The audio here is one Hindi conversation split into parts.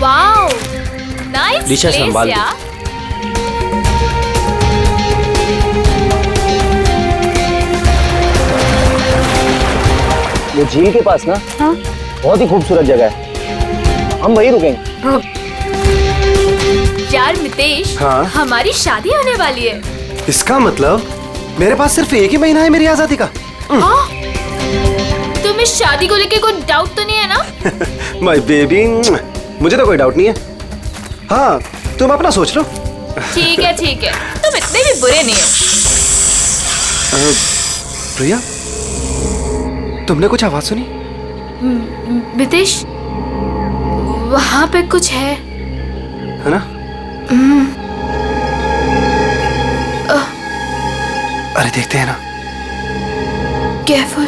वाओ, नाइस दिशा संभाल प्लेस यार। वो झील के पास ना, हाँ? बहुत ही खूबसूरत जगह है, हम वहीं रुकेंगे। यार मितेश, हाँ? हमारी शादी होने वाली है। इसका मतलब मेरे पास सिर्फ एक ही महीना है मेरी आजादी का। हाँ? तुम्हें शादी को लेके कोई डाउट तो नहीं है ना? माय बेबी, मुझे तो कोई डाउट नहीं है। हाँ, तुम अपना सोच लो। ठीक है ठीक है, तुम इतने भी बुरे नहीं हो। प्रिया, तुमने कुछ आवाज सुनी? मितेश, वहाँ पे कुछ है ना? अरे देखते हैं ना। केयरफुल।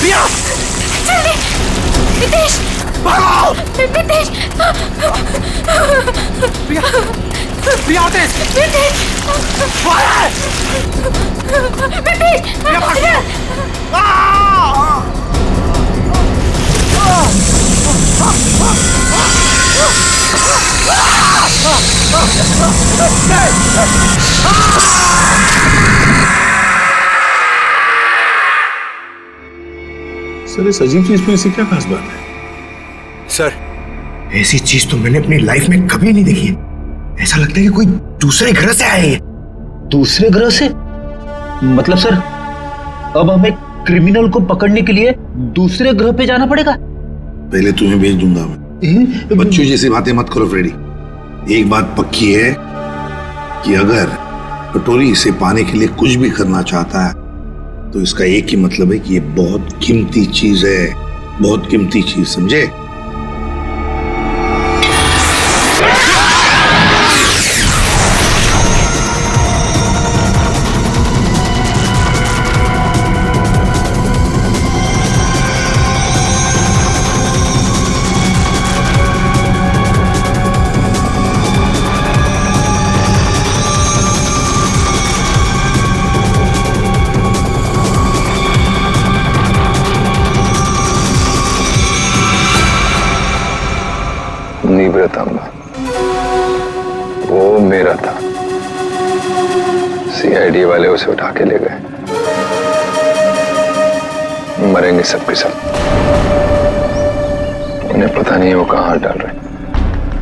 प्रिया! जल्दी! मितेश! भागो! मितेश! प्रिया! प्रिया तेज! मितेश! मितेश! प्रिया भाग! सर, इस अजीब चीज में ऐसी क्या खास बात है? सर, ऐसी चीज तो मैंने अपनी लाइफ में कभी नहीं देखी है। ऐसा लगता है कि कोई दूसरे ग्रह से आए हैं। दूसरे ग्रह से? मतलब सर, अब हमें क्रिमिनल को पकड़ने के लिए दूसरे ग्रह पे जाना पड़ेगा? पहले तुम्हें भेज दूंगा मैं। बच्चों जैसी बातें मत करो फ्रेडी। एक बात पक्की है कि अगर कटोरी इसे पाने के लिए कुछ भी करना चाहता है तो इसका एक ही मतलब है कि ये बहुत कीमती चीज है, बहुत कीमती चीज, समझे? निव्रतांबा, वो मेरा था। सीआईडी वाले उसे उठा के ले गए। मरेंगे सबके सब। उन्हें पता नहीं वो कहाँ डाल रहे।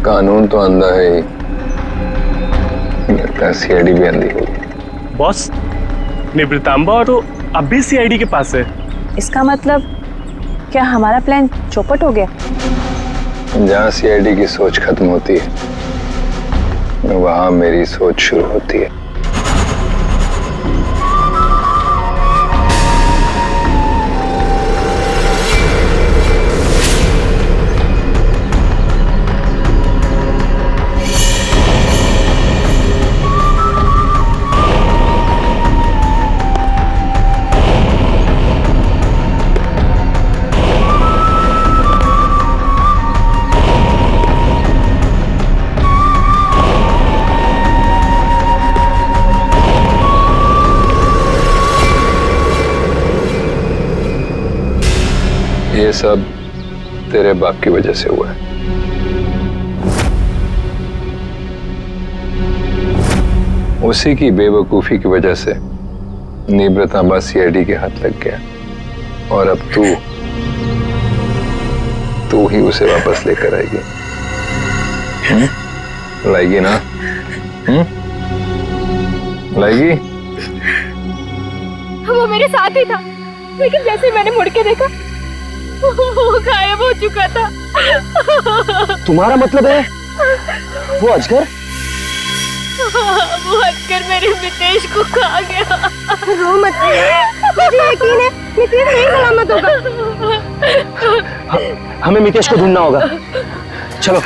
कानून तो अंधा है ही, लगता है सीआईडी भी अंधी होगी। बॉस, निवृतांबा और वो अब भी सीआईडी के पास है। इसका मतलब क्या हमारा प्लान चौपट हो गया? जहाँ सीआईडी की सोच खत्म होती है वहां मेरी सोच शुरू होती है। ये सब तेरे बाप की वजह से हुआ है। उसी की बेवकूफी की वजह से निव्रतांबा सीआईडी के हाथ लग गया और अब तू ही उसे वापस लेकर आएगी। लाएगी ना? लाएगी? वो मेरे साथ ही था, लेकिन जैसे मैंने मुड़ के देखा वो गायब हो चुका था। तुम्हारा मतलब है वो अजगर? वो हटकर मेरे मितेश को खा गया। रो मत, मुझे यकीन है मितेश नहीं सलामत होगा। हमें मितेश को ढूंढना होगा, चलो।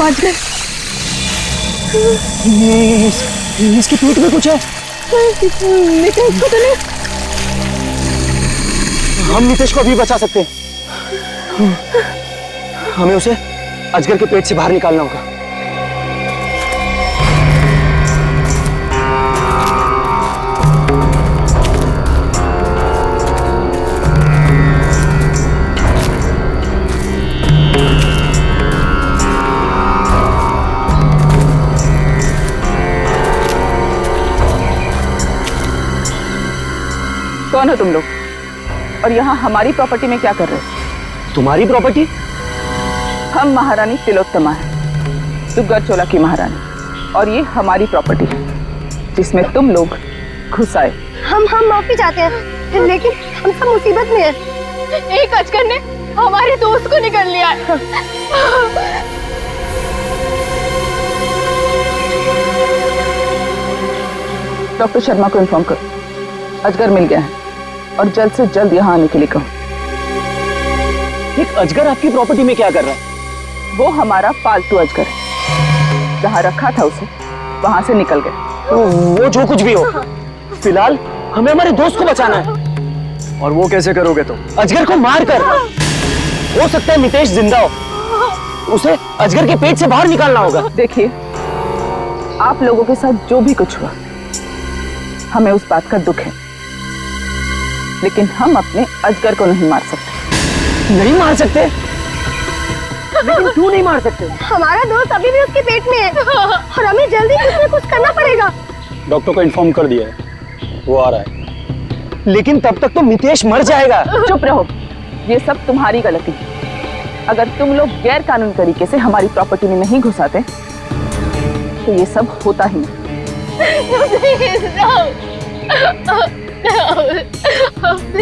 बच गए। इसके पेट में कुछ है। नितेश को तो नहीं। हम नितेश को अभी बचा सकते हैं। हमें उसे अजगर के पेट से बाहर निकालना होगा। कौन हो तुम लोग और यहाँ हमारी प्रॉपर्टी में क्या कर रहे हो? तुम्हारी प्रॉपर्टी? हम महारानी तिलोत्तमा है, दुग्गरचोला की महारानी, और ये हमारी प्रॉपर्टी है जिसमें तुम लोग घुस आए। हम माफी चाहते हैं, लेकिन हम सब मुसीबत में हैं। एक अजगर ने हमारे दोस्त को निकल लिया है। डॉक्टर शर्मा को इन्फॉर्म करो, अजगर मिल गया है और जल्द से जल्द यहाँ आने के लिए कहो। एक अजगर आपकी प्रॉपर्टी में क्या कर रहा है? वो हमारा पालतू अजगर है, जहाँ रखा था उसे वहां से निकल गया। वो जो कुछ भी हो, फिलहाल हमें हमारे दोस्त को बचाना है। और वो कैसे करोगे तुम? अजगर को मार कर। हो सकता है मितेश जिंदा हो, उसे अजगर के पेट से बाहर निकालना होगा। देखिए, आप लोगों के साथ जो भी कुछ हुआ, हमें उस बात का दुख है, लेकिन हम अपने अजगर को नहीं मार सकते। नहीं मार सकते? लेकिन क्यों नहीं मार सकते? हमारा दोस्त अभी भी उसके पेट में है और हमें जल्दी कुछ न कुछ करना पड़ेगा। डॉक्टर को इन्फॉर्म कर दिया है, वो आ रहा है। लेकिन तब तक तो मितेश मर जाएगा। चुप रहो, ये सब तुम्हारी गलती है। अगर तुम लोग गैर कानूनी तरीके से हमारी प्रॉपर्टी में नहीं घुसाते तो ये सब होता ही नहीं।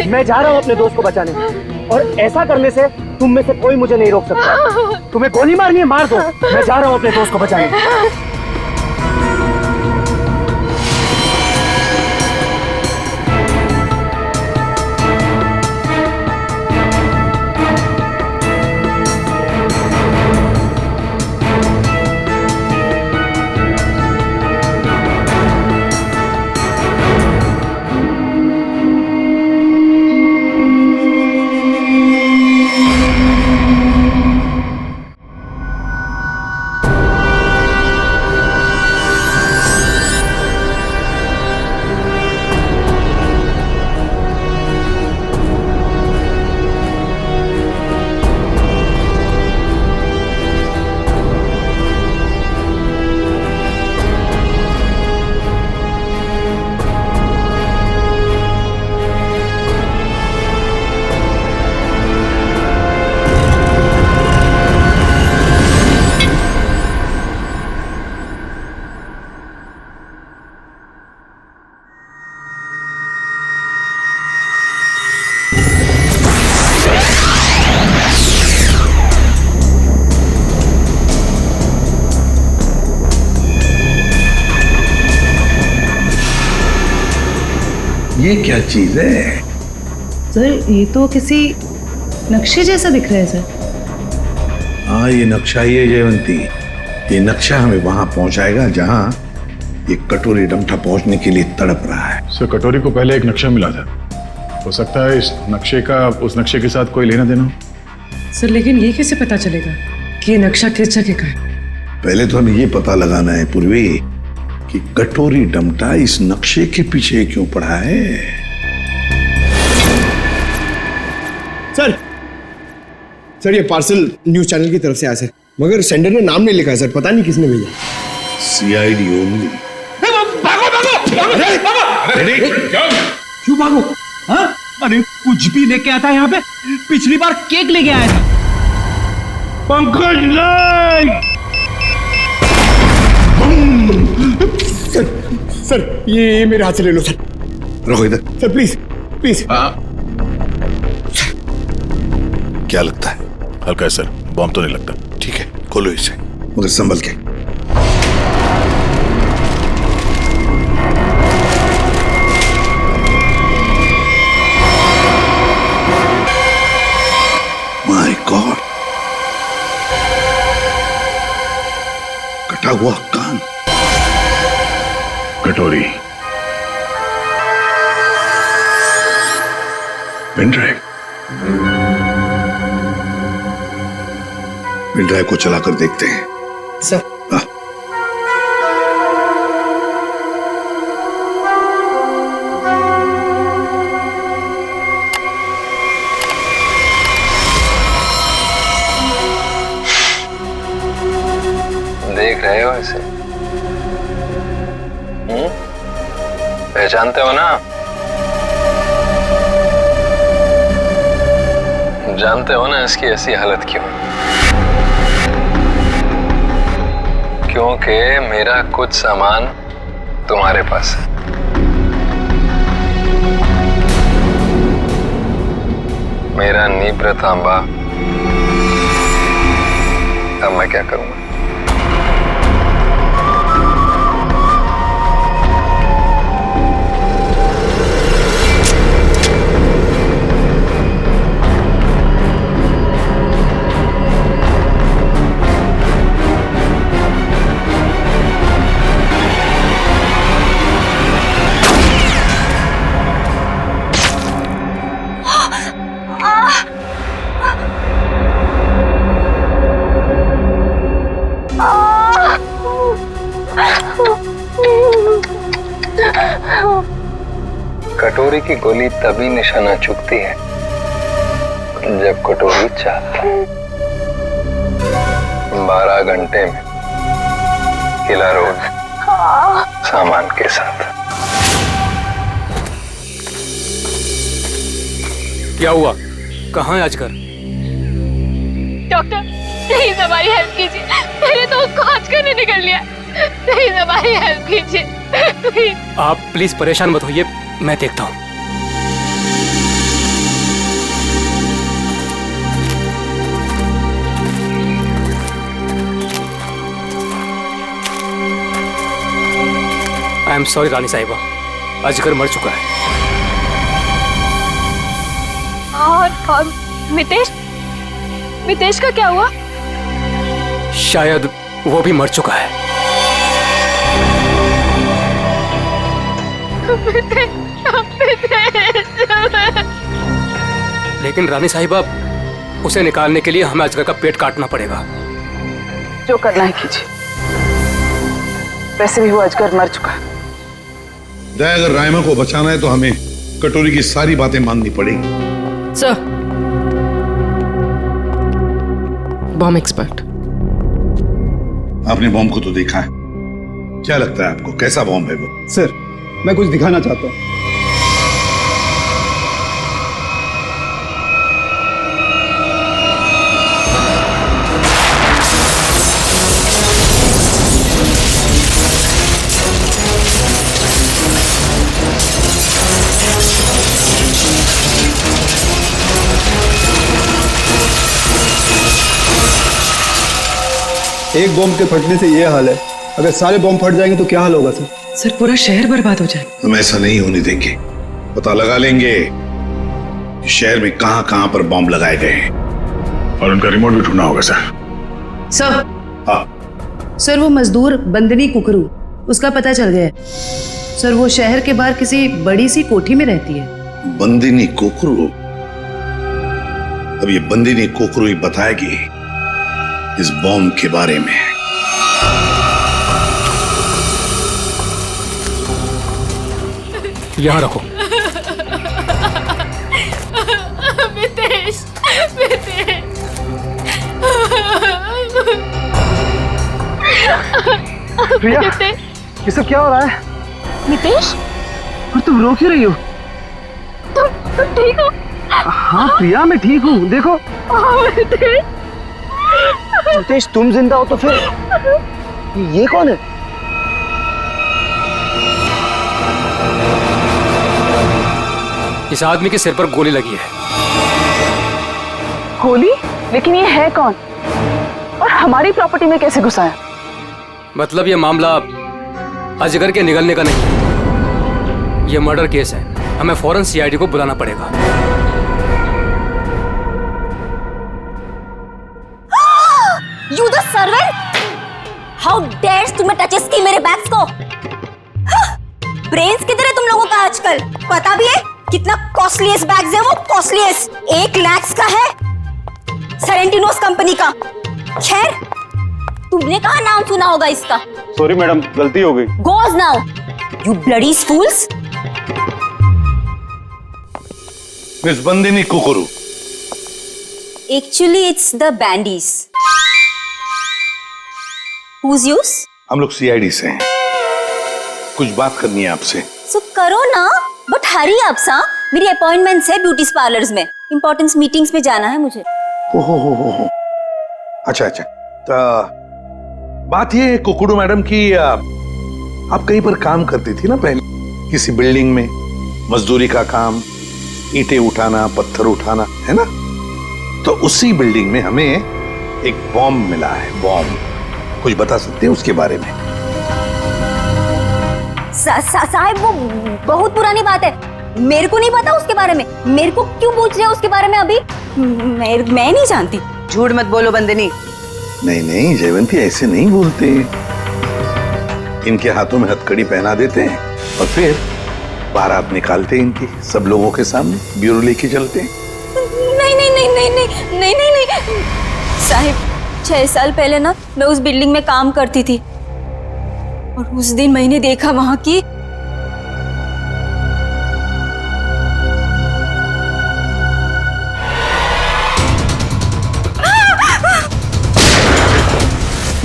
मैं जा रहा हूँ अपने दोस्त को बचाने, और ऐसा करने से तुम में से कोई मुझे नहीं रोक सकता। तुम्हें गोली मारनी है, मार दो। मैं जा रहा हूँ अपने दोस्त को बचाने। ये क्या चीज है? सर, ये तो किसी नक्शे जैसा दिख रहा है सर। हाँ, ये नक्शा ही है जयवंती। ये नक्शा हमें वहां पहुंचाएगा जहां ये कटोरी डमठा पहुंचने के लिए तड़प रहा है। सर, कटोरी को पहले एक नक्शा मिला था। हो सकता है इस नक्शे का उस नक्शे के साथ कोई लेना देना हो। सर, लेकिन ये कैसे पता चलेगा कि ये नक्शा किस जगह का है? पहले तो हमें ये पता लगाना है पूर्वी कि कटोरी डमटा इस नक्शे के पीछे क्यों पड़ा है। सर ये पार्सल न्यूज चैनल की तरफ से आया सर, मगर सेंडर ने नाम नहीं लिखा है सर, पता नहीं किसने भेजा। CID only. क्यों भागो? हाँ? अरे कुछ भी लेके आता है यहाँ पे। पिछली बार केक लेके आया था। पंकज नहीं। सर ये मेरे हाथ से ले लो सर। रखो इधर। Sir please please. क्या लगता है? हल्का है सर, बॉम्ब तो नहीं लगता। ठीक है, खोलो इसे, मगर संभल के। माय गॉड, कटोरी, पेन ड्राइव। पेन ड्राइव को चलाकर देखते हैं। सर। हाँ। देख रहे हो इसे? पहचानते हो ना? जानते हो ना इसकी ऐसी हालत क्यों? क्योंकि मेरा कुछ सामान तुम्हारे पास है। मेरा नीब्र तांबा। अब मैं क्या करूंगा? कटोरी की गोली तभी निशाना चुकती है जब कटोरी चाहता है। 12 घंटे में किला रोड सामान के साथ। क्या हुआ? कहाँ है अजगर? डॉक्टर प्लीज हमारी हेल्प कीजिए, मेरे दोस्त को अजगर ने निकल लिया। प्लीज हमारी हेल्प कीजिए प्लीज। आप प्लीज परेशान मत होइए, मैं देखता हूँ। आई एम सॉरी रानी साहिबा, अजगर मर चुका है। और मितेश का क्या हुआ? शायद वो भी मर चुका है। लेकिन रानी साहिबा, उसे निकालने के लिए हमें अजगर का पेट काटना पड़ेगा। जो करना है कीजिए, वैसे भी वो अजगर मर चुका है। जय, अगर रायमा को बचाना है तो हमें कटोरी की सारी बातें माननी पड़ेगी। Sir, bomb expert. आपने बॉम्ब को तो देखा है, क्या लगता है आपको कैसा बॉम्ब है वो? सर, मैं कुछ दिखाना चाहता हूँ। एक बॉम्ब के फटने से ये हाल है, अगर सारे बॉम्ब फट जाएंगे तो क्या हाल होगा सर? सर, पूरा शहर बर्बाद हो जाएगा। हम ऐसा नहीं होने देंगे। पता लगा लेंगे कि शहर में कहां कहां पर बॉम्ब लगाए गए हैं। और उनका रिमोट भी ढूंढना होगा सर। सर। हाँ सर, वो मजदूर बंदनी कुकरू, उसका पता चल गया है। सर, वो शहर के बाहर किसी बड़ी सी कोठी में रहती है। बंदिनी कोकरू? अब ये बंदिनी कोकरू ही बताएगी इस बॉम्ब के बारे में। यहाँ रखो। मितेश, प्रिया, ये सब क्या हो रहा है? मितेश, और तुम रो क्यों रही हो? तुम ठीक हो? हाँ प्रिया, मैं ठीक हूँ। देखो। मितेश, तुम जिंदा हो तो फिर ये कौन है? इस आदमी के सिर पर गोली लगी है। गोली? लेकिन ये है कौन और हमारी प्रॉपर्टी में कैसे घुसा है? मतलब ये मामला अजगर के निगलने का नहीं, ये मर्डर केस है। हमें फौरन सीआईडी को बुलाना पड़ेगा। You the servant? How dares तुम्हें टचेस की मेरे बैग्स को? ब्रेन्स किधर है तुम लोगों का आजकल? पता भी है कितना कॉस्टलीस्ट बैग्स है वो? कॉस्टलीस्ट 1 लाख का है, सेरेंटिनोस कंपनी का। खैर, तुमने कहाँ नाम सुना होगा इसका? सॉरी मैडम, गलती हो गई। Goes now, you bloody fools! Miss Bandini कुकुरु। Actually, it's the bandies. Who's yours? हम लोग सीआईडी से हैं। कुछ बात करनी है आपसे। So करो ना, but hurry up सा। मेरी अपॉइंटमेंट्स है ब्यूटी पार्लर्स में, इंपॉर्टेंट मीटिंग्स में जाना है मुझे। हो। अच्छा। तो बात ये है कुकुडू मैडम की, आप कहीं पर काम करती थी ना पहले, किसी बिल्डिंग में, मजदूरी का काम, ईंटें उठाना, पत्थर उठाना, है ना? तो उसी बिल्डिंग में हमें एक बॉम्ब मिला है। बॉम्ब, कुछ बता सकते हैं उसके बारे में? साहब वो बहुत पुरानी बात है, मेरे को नहीं पता उसके बारे में। मेरे को क्यों पूछ रहे हो उसके बारे में अभी? मैं नहीं जानती। झूठ मत बोलो बंदनी। नहीं जयवंती, ऐसे नहीं बोलते। इनके हाथों में हथकड़ी पहना देते हैं और फिर बारात निकालते हैं इनकी, सब लोगों के सामने ब्यूरो लेके चलते हैं। नहीं साहिब, 6 साल पहले ना मैं उस बिल्डिंग में काम करती थी और उस दिन मैंने देखा वहां की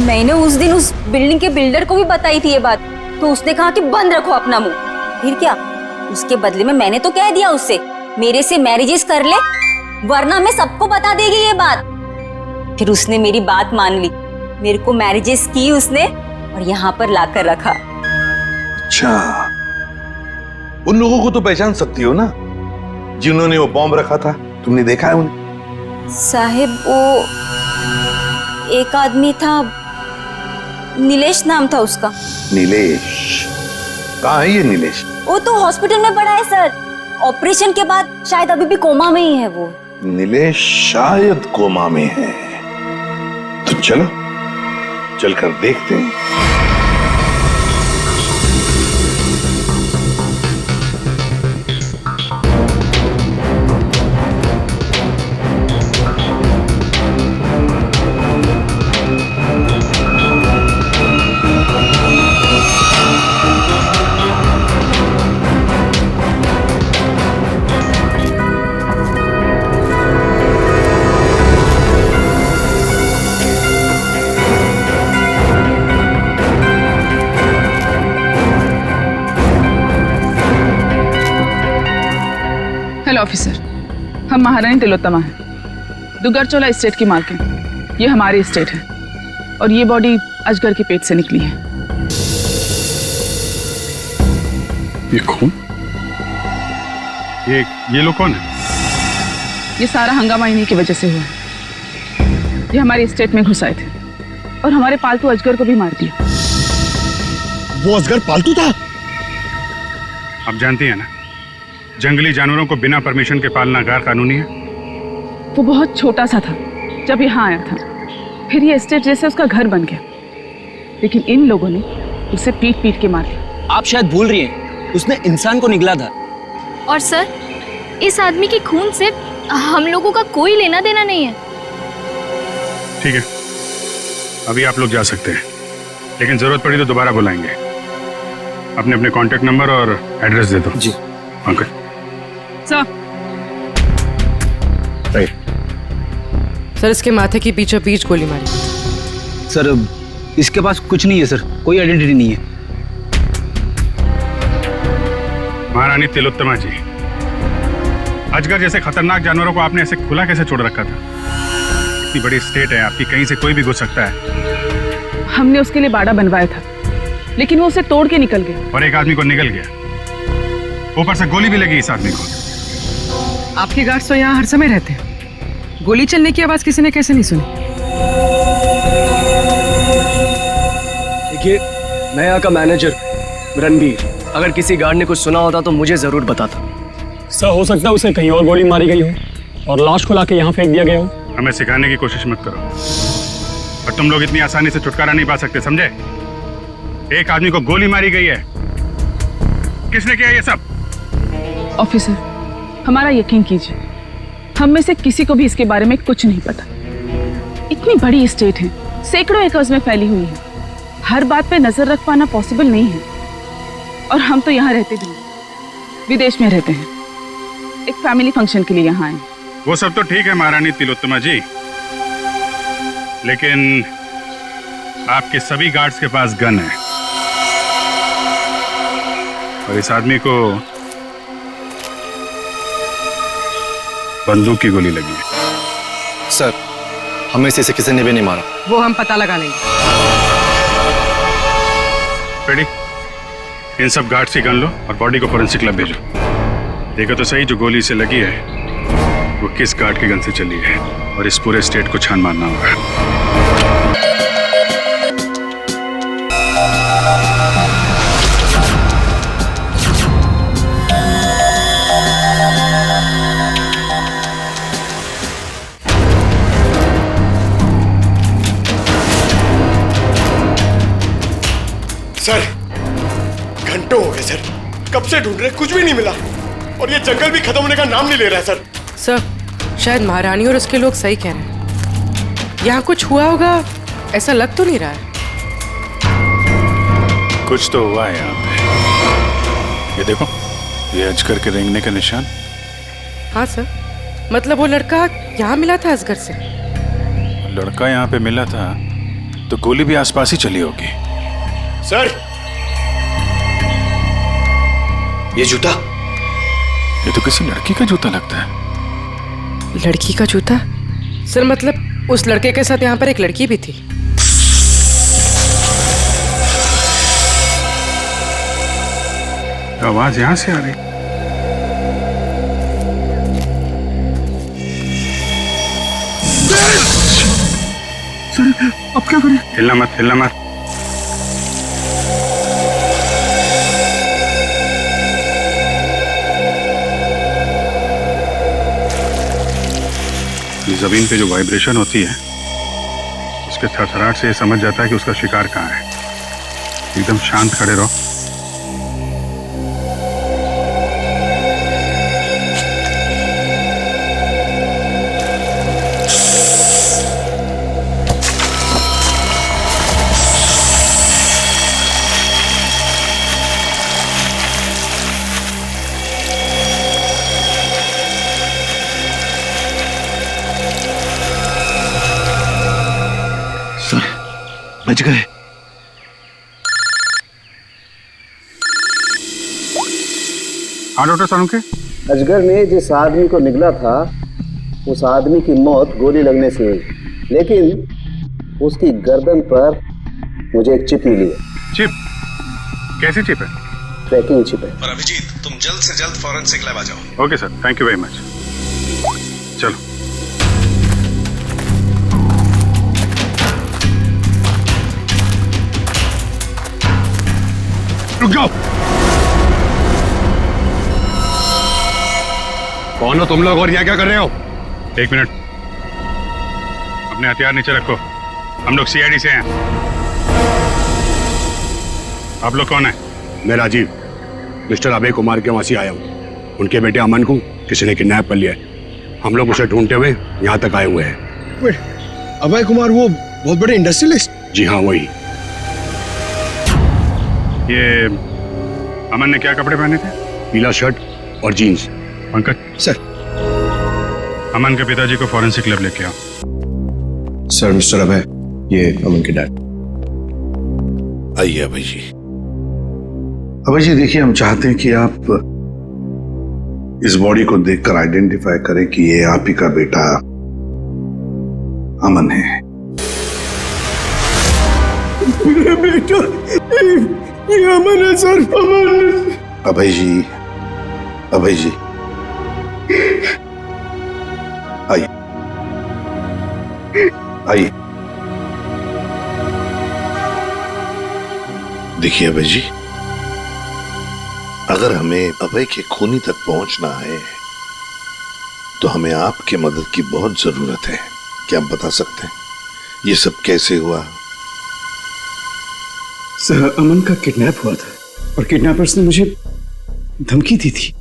मैंने उस दिन उस बिल्डिंग के बिल्डर को भी बताई थी ये बात, तो उसने कहा कि बंद रखो अपना मुंह। फिर क्या, उसके बदले में मैंने तो कह दिया उससे मेरे से मैरिजेस कर ले, वरना मैं सबको बता देगी ये बात। फिर उसने मेरी बात मान ली, मेरे को मैरिजेस की उसने और यहाँ पर लाकर रखा। अच्छा, उन लोगों को तो पहचान सकती हो ना जिन्होंने वो बॉम्ब रखा था? तुमने देखा है उन्हें? साहिब वो एक आदमी था, नीलेश नाम था उसका। नीलेश? कहाँ है ये नीलेश? वो तो हॉस्पिटल में पड़ा है सर, ऑपरेशन के बाद शायद अभी भी कोमा में ही है वो। नीलेश शायद कोमा में है, तो चलो चलकर देखते हैं। हेलो ऑफिसर, हम महारानी तिलोत्तमा हैं, दुगरचोला स्टेट की मालकिन। ये हमारी स्टेट है और ये बॉडी अजगर के पेट से निकली है। ये कौन? ये लोग कौन है? ये सारा हंगामा इन्हीं की वजह से हुआ है। ये हमारी स्टेट में घुस आए थे और हमारे पालतू अजगर को भी मार दिया। वो अजगर पालतू था? आप जानती हैं ना, जंगली जानवरों को बिना परमिशन के पालना गैर कानूनी है। वो बहुत छोटा सा था जब यहाँ आया था, फिर ये स्टेट जैसे उसका घर बन गया, लेकिन इन लोगों ने उसे पीट पीट के मार दिया। आप शायद भूल रही हैं, उसने इंसान को निगला था। और सर, इस आदमी के खून से हम लोगों का कोई लेना देना नहीं है। ठीक है, अभी आप लोग जा सकते हैं, लेकिन जरूरत पड़ी तो दोबारा बुलाएंगे। अपने अपने कांटेक्ट नंबर और एड्रेस दे दो। जी ओके सर, इसके माथे की पीछे बीच गोली मारी। सर, इसके पास कुछ नहीं है सर, कोई आइडेंटिटी नहीं है। महारानी तिलोत्तमा जी, अजगर जैसे खतरनाक जानवरों को आपने ऐसे खुला कैसे छोड़ रखा था? इतनी बड़ी स्टेट है आपकी, कहीं से कोई भी घुस सकता है। हमने उसके लिए बाड़ा बनवाया था, लेकिन वो उसे तोड़ के निकल गया। और एक आदमी को निकल गया, ऊपर से गोली भी लगी इस आदमी को। आपके गार्ड्स तो यहाँ हर समय रहते हैं, गोली चलने की आवाज किसी ने कैसे नहीं सुनी? देखिए, मैं यहाँ का मैनेजर रणबीर, अगर किसी गार्ड ने कुछ सुना होता तो मुझे जरूर बताता। सर, हो सकता है उसे कहीं और गोली मारी गई हो और लाश को लाके यहाँ फेंक दिया गया हो। हमें सिखाने की कोशिश मत करो, और तुम लोग इतनी आसानी से छुटकारा नहीं पा सकते, समझे? एक आदमी को गोली मारी गई है, किसने किया ये सब? ऑफिसर, हमारा यकीन कीजिए, हम में से किसी को भी इसके बारे में कुछ नहीं पता। इतनी बड़ी स्टेट है, सैकड़ों एकर्स में फैली हुई है, हर बात पे नजर रख पाना पॉसिबल नहीं है। और हम तो यहाँ रहते भी नहीं, विदेश में रहते हैं, एक फैमिली फंक्शन के लिए यहाँ आए। वो सब तो ठीक है महारानी तिलोत्तमा जी, लेकिन आपके सभी गार्ड्स के पास गन है और इस आदमी को बंदूक की गोली लगी है। सर, हमें से इसे किसी ने भी नहीं मारा। वो हम पता लगा लेंगे। रेडी? इन सब गार्ड्स की गन लो और बॉडी को फोरेंसिक लैब भेजो। देखो तो सही जो गोली इसे लगी है वो किस गार्ड की गन से चली है, और इस पूरे स्टेट को छान मारना होगा। सर, घंटों हो गए सर, कब से ढूंढ रहे, कुछ भी नहीं मिला, और ये जंगल भी खत्म होने का नाम नहीं ले रहा है सर। सर, शायद महारानी और उसके लोग सही कह रहे हैं। यहाँ कुछ हुआ होगा, ऐसा लग तो नहीं रहा है। कुछ तो हुआ है यहाँ पे। ये देखो, ये अजगर के रेंगने का निशान। हाँ सर, मतलब वो लड़का यहाँ मिला था असगर से। लड़का यहाँ पे मिला था तो गोली भी आसपास ही चली होगी। सर, ये जूता, ये तो किसी लड़की का जूता लगता है। लड़की का जूता? सर, मतलब उस लड़के के साथ यहाँ पर एक लड़की भी थी। आवाज यहां से आ रही। सर, अब क्या करें? हिलना मत, हिलना मत। जमीन पे जो वाइब्रेशन होती है उसके थरथराहट से ये समझ जाता है कि उसका शिकार कहाँ है। एकदम शांत खड़े रहो। बच गए। हाँ डॉक्टर सानुके। अजगर ने जिस आदमी को निगला था उस आदमी की मौत गोली लगने से हुई, लेकिन उसकी गर्दन पर मुझे एक चिप मिली है। चिप? कैसी चिप है? ट्रैकिंग चिप है। और अभिजीत, तुम जल्द से जल्द फॉरेंसिक लैब आ जाओ। Okay sir, thank you very much. चलो। रुक जाओ। कौन हो तुम लोग और यहाँ क्या कर रहे हो? एक मिनट, अपने हथियार नीचे रखो। हम लोग सीआईडी से हैं। आप लोग कौन है? मैं राजीव, मिस्टर अभय कुमार के वहां से आया हूँ। उनके बेटे अमन को किसी ने किडनैप कर लिया है। हम लोग उसे ढूंढते हुए यहाँ तक आए हुए हैं। अभय कुमार वो बहुत बड़े इंडस्ट्रियलिस्ट? जी हाँ, वही। ये अमन ने क्या कपड़े पहने थे? पीला शर्ट और जीन्स। पंकज सर, अमन के पिताजी को फॉरेंसिक लैब लेके आओ। सर, मिस्टर अभय, ये अमन के डैड। आइए अभय जी। अभय जी देखिए, हम चाहते हैं कि आप इस बॉडी को देखकर आइडेंटिफाई करें कि ये आप ही का बेटा अमन है। मेरा बेटा, ये अमन है सर, अमन। अभय जी, अभय जी आइए, आइए। देखिए अभय जी, अगर हमें अभय के खूनी तक पहुंचना है तो हमें आपके मदद की बहुत जरूरत है। क्या आप बता सकते हैं ये सब कैसे हुआ? सर, अमन का किडनैप हुआ था और किडनैपर्स ने मुझे धमकी दी थी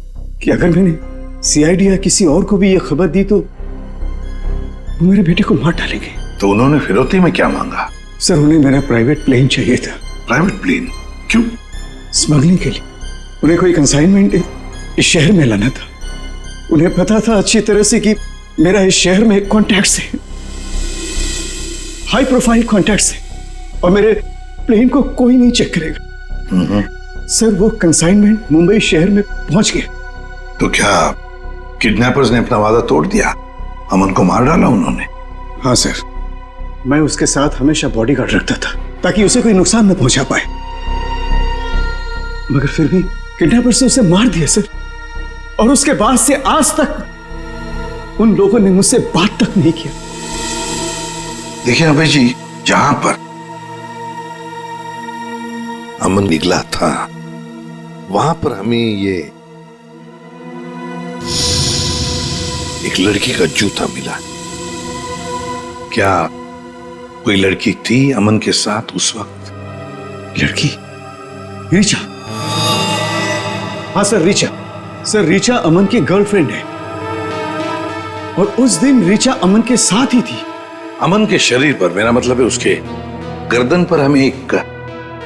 कि अगर मैंने सीआईडी या किसी और को भी यह खबर दी तो वो मेरे बेटे को मार डालेंगे। तो उन्होंने फिरौती में क्या मांगा? सर उन्हें मेरा प्राइवेट प्लेन चाहिए था। Private plane? क्यों? स्मगलिंग के लिए। उन्हें कोई कंसाइनमेंट इस शहर में लाना था। उन्हें पता था अच्छी तरह से कि मेरा इस शहर में कॉन्टैक्ट्स है, हाई प्रोफाइल कॉन्टैक्ट्स है, और मेरे प्लेन को कोई नहीं चेक करेगा। सर वो कंसाइनमेंट मुंबई शहर में पहुंच गया। तो क्या किडनैपर्स ने अपना वादा तोड़ दिया? अमन को मार डाला उन्होंने? हाँ सर, मैं उसके साथ हमेशा बॉडीगार्ड रखता था ताकि उसे कोई नुकसान न पहुंचा पाए, मगर फिर भी किडनैपर्स ने उसे मार दिया सर। और उसके बाद से आज तक उन लोगों ने मुझसे बात तक नहीं किया। देखिए अभय जी, जहां पर अमन निकला था वहां पर हमें ये एक लड़की का जूता मिला। क्या कोई लड़की थी अमन के साथ उस वक्त? लड़की? रीचा? हाँ सर, रीचा। सर रीचा अमन की गर्लफ्रेंड है, और उस दिन रीचा अमन के साथ ही थी। अमन के शरीर पर, मेरा मतलब है उसके गर्दन पर, हमें एक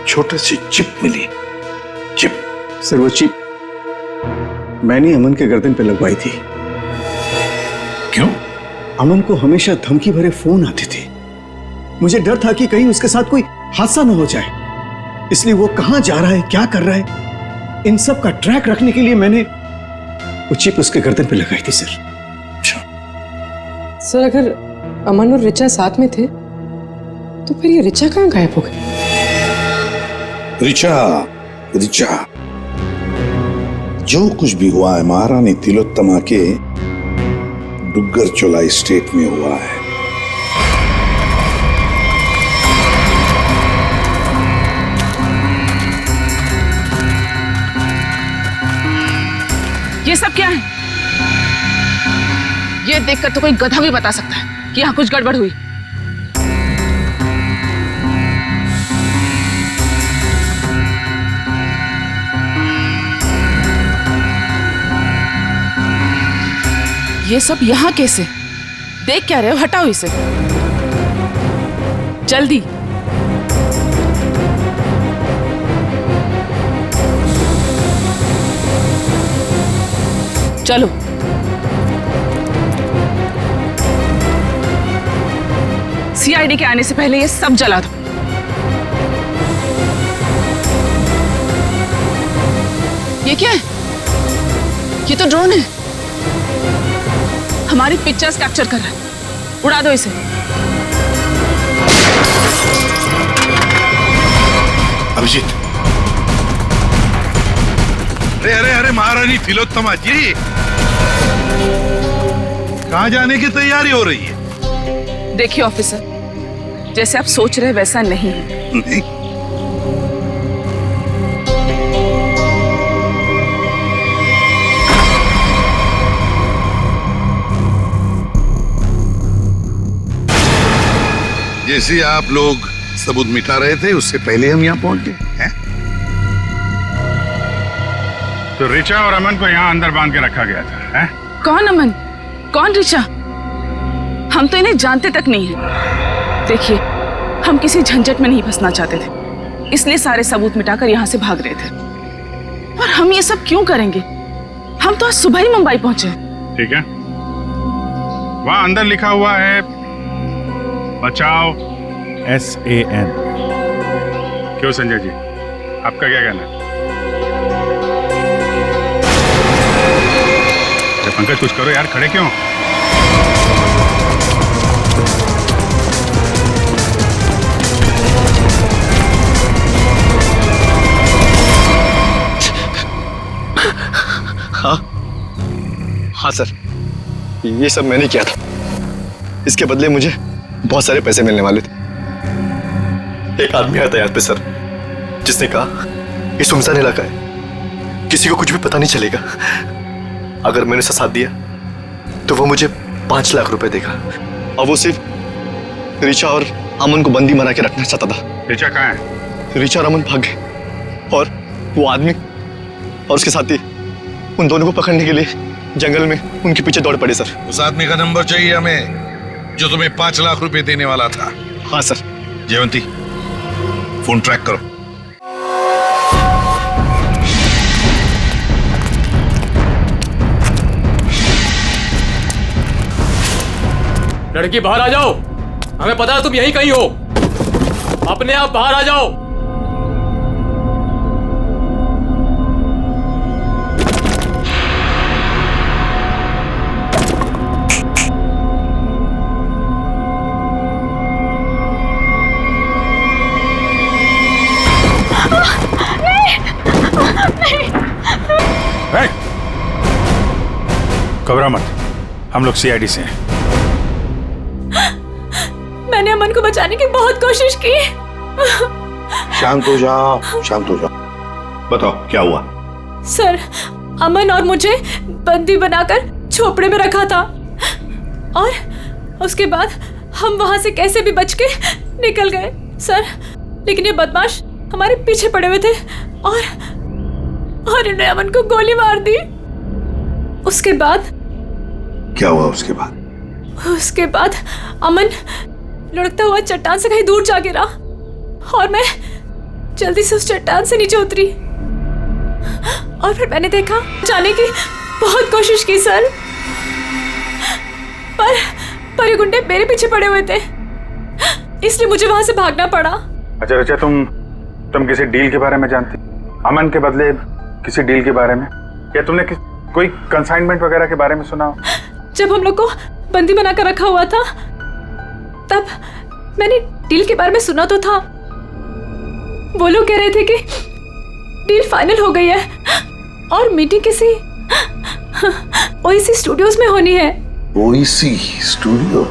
छोटी सी चिप मिली। चिप? सर वो चिप मैंने अमन के गर्दन पे लगवाई थी। क्यों? अमन को हमेशा धमकी भरे फोन आते थे। मुझे डर था कि कहीं उसके साथ कोई हादसा न हो जाए, इसलिए वो कहां जा रहा है, क्या कर रहा है, इन सब का ट्रैक रखने के लिए मैंने वो चिप उसके गर्दन पे लगाई थी सर। सर अगर अमन और रिचा साथ में थे तो फिर ये रिचा कहाँ गायब हो गई? रिचा जो कुछ भी हुआ है महारानी तिलोत्तमा के डुग्गर चोलाई स्टेट में हुआ है। ये सब क्या है? ये देखकर तो कोई गधा भी बता सकता है कि यहाँ कुछ गड़बड़ हुई। ये सब यहाँ कैसे? देख क्या रहे हो? हटाओ इसे जल्दी। चलो सीआईडी के आने से पहले ये सब जला दो। ये क्या है? ये तो ड्रोन है, हमारी पिक्चर्स कैप्चर कर रहा है। उड़ा दो इसे। अभिजीत, अरे अरे अरे महारानी तिलोत्तमा जी, कहां जाने की तैयारी हो रही है? देखिए ऑफिसर, जैसे आप सोच रहे वैसा नहीं है। नहीं? जैसे आप लोग सबूत मिटा रहे थे उससे पहले हम यहाँ पहुंच गए हैं। तो रिचा और अमन को यहाँ अंदर बांध के रखा गया था, हैं? कौन अमन, कौन रिचा? हम तो इन्हें जानते तक नहीं है। देखिए, हम किसी झंझट में नहीं फंसना चाहते थे, इसलिए सारे सबूत मिटाकर यहाँ से भाग रहे थे। और हम ये सब क्यों करेंगे? हम तो आज सुबह ही मुंबई पहुंचे। ठीक है, वहां अंदर लिखा हुआ है बचाओ SAN। क्यों संजय जी, आपका क्या कहना है? पंकज कुछ करो यार, खड़े क्यों? हाँ सर, ये सब मैंने किया था। इसके बदले मुझे बहुत सारे पैसे मिलने वाले थे। एक आदमी आया था यहाँ पे सर, जिसने कहा ये सुनसान इलाका है, किसी को कुछ भी पता नहीं चलेगा। अगर मैंने उसका साथ दिया तो वो मुझे 5 लाख रुपए देगा, और वो सिर्फ रिचा और अमन को बंदी बना के रखना चाहता था। रिचा कहाँ है? रिचा और अमन भाग गए, और वो आदमी और उसके साथी उन दोनों को पकड़ने के लिए जंगल में उनके पीछे दौड़ पड़े सर। उस आदमी का नंबर चाहिए हमें जो तुम्हें 5 लाख रुपए देने वाला था। हाँ सर। जयवंती, फोन ट्रैक करो। लड़की बाहर आ जाओ, हमें पता है तुम यहीं कहीं हो, अपने आप बाहर आ जाओ। घबरा मत, हम लोग सीआईडी से हैं। मैंने अमन को बचाने की बहुत कोशिश की। शांत हो जाओ, शांत हो जाओ। बताओ क्या हुआ? सर, अमन और मुझे बंदी बनाकर झोपड़े में रखा था और उसके बाद हम वहां से कैसे भी बच के निकल गए सर, लेकिन ये बदमाश हमारे पीछे पड़े हुए थे और इन्होंने अमन को गोली मार दी। उसके बाद क्या हुआ? उसके बाद अमन लुढ़कता हुआ चट्टान से कहीं दूर जा गिरा और मैं जल्दी से उस चट्टान से नीचे उतरी और फिर मैंने देखा, जाने की बहुत कोशिश की सर, पर ये गुंडे मेरे पीछे पड़े हुए थे, इसलिए मुझे वहां से भागना पड़ा। अच्छा रचा, तुम किसी डील के बारे में जानती? अमन के बदले किसी डील के बारे में? या तुमने कोई कंसाइनमेंट वगैरह के बारे में सुना? जब हम लोग को बंदी बनाकर रखा हुआ था तब मैंने डील के बारे में सुना तो था। वो लोग कह रहे थे कि डील फाइनल हो गई है और मीटिंग किसी ओएसी स्टूडियोज में होनी है। ओएसी स्टूडियो?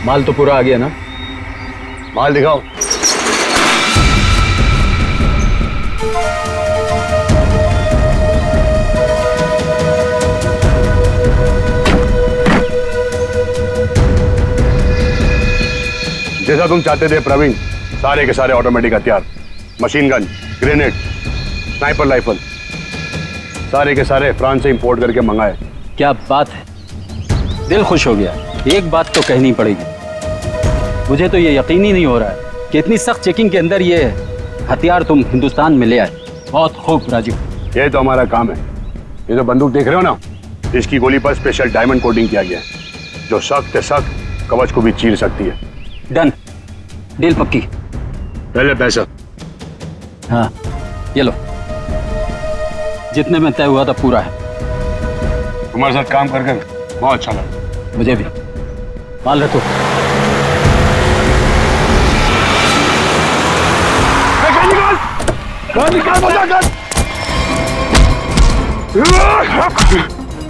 माल तो पूरा आ गया ना? माल दिखाओ। जैसा तुम चाहते थे प्रवीण, सारे के सारे ऑटोमेटिक हथियार, machine gun, grenade, sniper rifle, सारे के सारे फ्रांस से इंपोर्ट करके मंगाए। क्या बात है, दिल खुश हो गया। एक बात तो कहनी पड़ेगी, मुझे तो ये यकीन ही नहीं हो रहा है कि इतनी सख्त चेकिंग के अंदर ये हथियार तुम हिंदुस्तान में ले आए। बहुत खूब राजीव, ये तो हमारा काम है। ये तो बंदूक देख रहे हो ना, इसकी गोली पर स्पेशल डायमंड कोटिंग किया गया है जो सख्त सख्त कवच को भी चीर सकती है। डन, डील पक्की। पहले पैसा। हाँ ये लो, जितने में तय हुआ था पूरा है। तुम्हारे साथ काम करके बहुत अच्छा लगा। मुझे भी। माल रखो।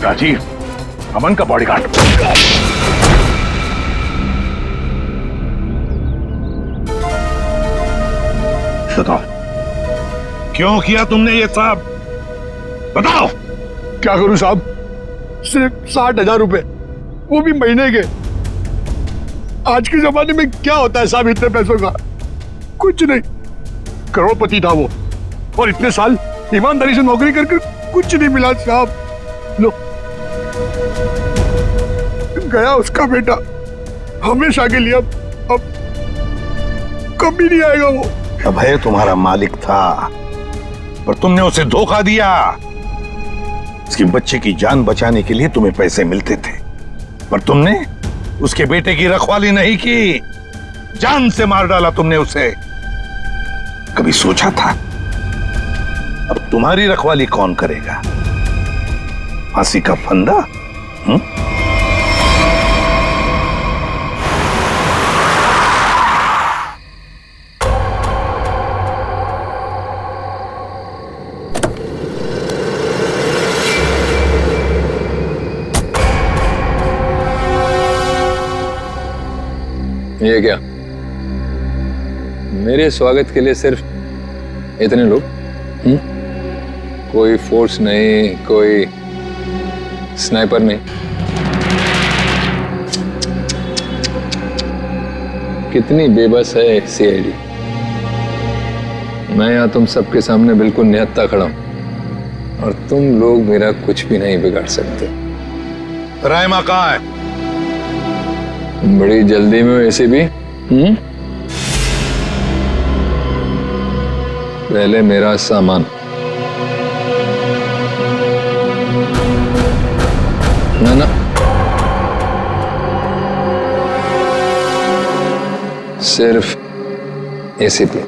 राजीव, अमन का बॉडीगार्ड। बताओ क्यों किया तुमने ये सब? बताओ। क्या करूं साहब, सिर्फ 60,000 रुपए, वो भी महीने के। आज के जमाने में क्या होता है साहब इतने पैसों का? कुछ नहीं। करोड़पति था वो और इतने साल ईमानदारी से नौकरी करके कुछ नहीं मिला साहब। लो, गया उसका बेटा हमेशा के लिए। अब कभी नहीं आएगा वो। अभय तुम्हारा मालिक था पर तुमने उसे धोखा दिया। उसके बच्चे की जान बचाने के लिए तुम्हें पैसे मिलते थे पर तुमने उसके बेटे की रखवाली नहीं की, जान से मार डाला तुमने उसे। कभी सोचा था अब तुम्हारी रखवाली कौन करेगा? फांसी का फंदा? ये क्या? मेरे स्वागत के लिए सिर्फ इतने लोग? कोई फोर्स नहीं, कोई स्नाइपर नहीं? कितनी बेबस है सीआईडी। मैं यहाँ तुम सबके सामने बिल्कुल निहत्था खड़ा हूं और तुम लोग मेरा कुछ भी नहीं बिगाड़ सकते। रायमा कहाँ है? बड़ी जल्दी में वैसे भी। पहले मेरा सामान। ना सिर्फ एसीपी।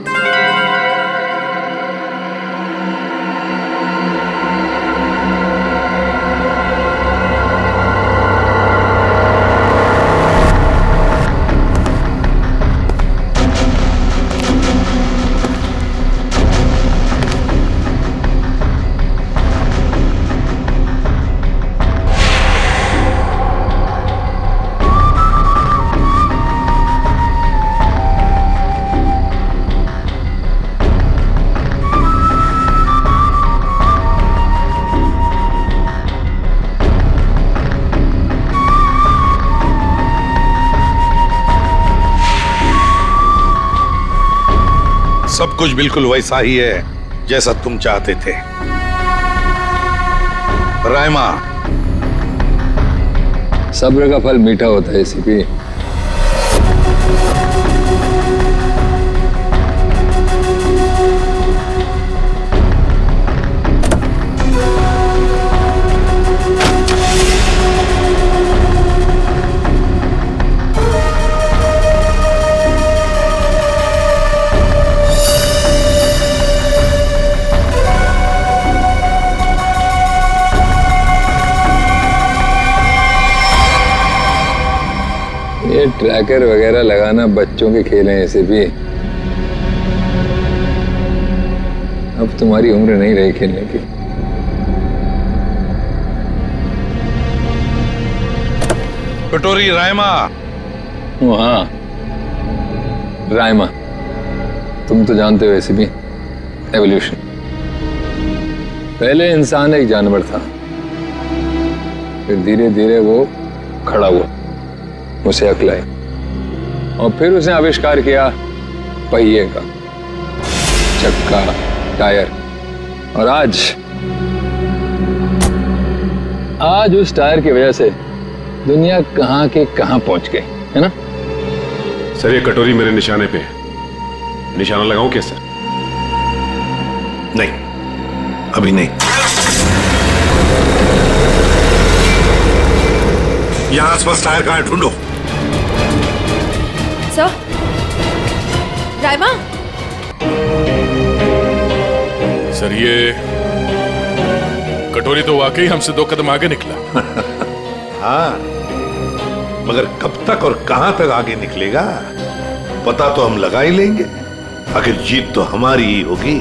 सब कुछ बिल्कुल वैसा ही है जैसा तुम चाहते थे। रायमा, सब्र का फल मीठा होता है एसीपी। ये ट्रैकर वगैरह लगाना बच्चों के खेल हैं ऐसे भी। अब तुम्हारी उम्र नहीं रही खेलने की। कटोरी रायमा। हाँ, रायमा। तुम तो जानते हो ऐसे भी, एवोल्यूशन। पहले इंसान एक जानवर था, फिर धीरे धीरे वो खड़ा हुआ, उसे अक्ल आई और फिर उसने आविष्कार किया पहिए का, चक्का, टायर। और आज उस टायर की वजह से दुनिया कहां के कहां पहुंच गई है ना। सर ये कटोरी मेरे निशाने पे है, निशाना लगाऊं क्या सर? नहीं, अभी नहीं। यहां आसपास टायर कहां है, ढूंढो। सर, रायमा। सर ये कटोरी तो वाकई हमसे 2 कदम आगे निकला। हाँ, मगर कब तक और कहां तक आगे निकलेगा पता तो हम लगा ही लेंगे। आखिर जीत तो हमारी ही होगी।